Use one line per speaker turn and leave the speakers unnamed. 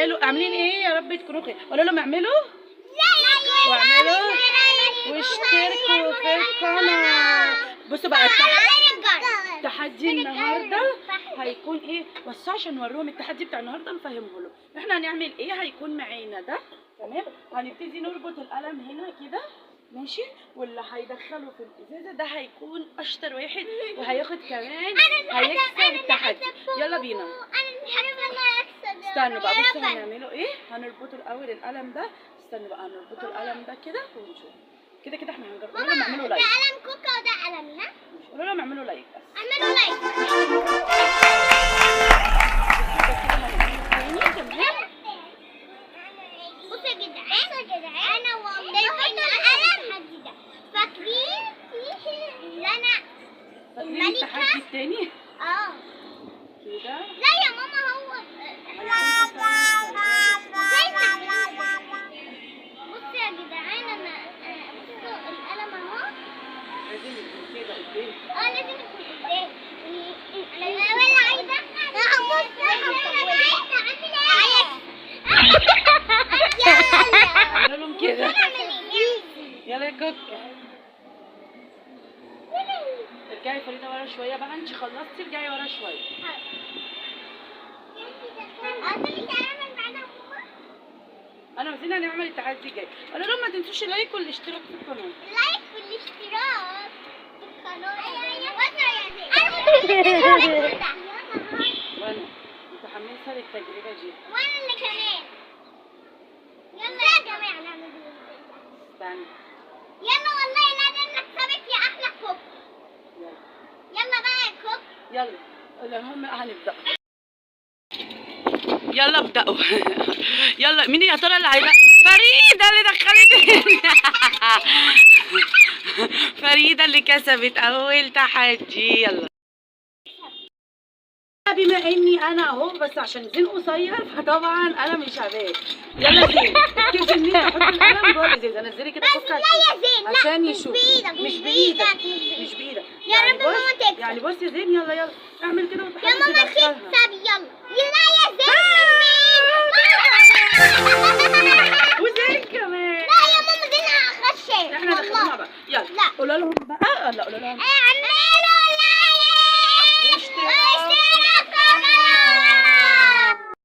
اعملوا عاملين ايه يا رب تكونوا خير. قولوا لهم اعملوا واعملوا واشتركوا في القناه. بصوا بقى التحدي النهارده هيكون ايه، بس عشان نوريهم التحدي بتاع النهارده نفهمه لهم. احنا هنعمل ايه، هيكون معانا ده تمام. هنبتدي نربط القلم هنا كده ماشي، واللي هيدخله في الازازه ده هيكون اشطر واحد وهياخد كمان هيكسب التحدي. يلا بينا. استنوا بقى، بصوا هنعمله ايه. هنربطه الاول القلم ده، استنوا بقى هنربطه القلم ده كده ونشوف. كده كده احنا هنجرب. قولوا لهم اعملوا لايك.
ده قلم كوكا وده قلمنا.
قولوا لهم اعملوا لايك بس.
اعملوا لايك. بصوا يا جدعان انا والله القلم ده فاكرين اللي انا
فاكرين التحدي التاني؟ كده
لا يا ماما هو بصوا يا جدعان انا بصوا القلم اهو
لازم يكون كده قدام.
لازم يكون قدام. انا ولا عايزه
اعملوا لهم كده. يلا يا كوكا ارجعي فريده ورا شويه بقى. انت خلصتي ارجعي ورا شويه. انا وزين هنعمل التحدي الجاي. قولوا لهم ما تنسوش اللايك والاشتراك في القناه.
اللايك والاشتراك في القناه.
وانا متحمسه للتجربه دي.
وانا اللي كمان. يلا يا جماعه نعمل
استنى.
يلا والله نادي نكسبك يا احلى كوك. يلا بقى يا كوك.
يلا اللهم هنبدا. يلا ابدأوا. يلا مين يا ترى اللي هيبقى؟ فريدة اللي دخلت. فريدة اللي كسبت أول تحدي. يلا بما اني انا اهو، بس عشان زين قصير فطبعا انا مش هبان. يلا زين كيف ان انت تحط القلم جوه الازازه. نزلي كده كوكا
لا يا زين
عشان
لا
يشوف.
مش بايدك
مش بايدك
يا رب ماما تكسب.
يعني بص يا زين يلا اعمل كده
يا
وتحاول
ماما
تدخلها.
تكسب. يلا يا زين مش بايدك.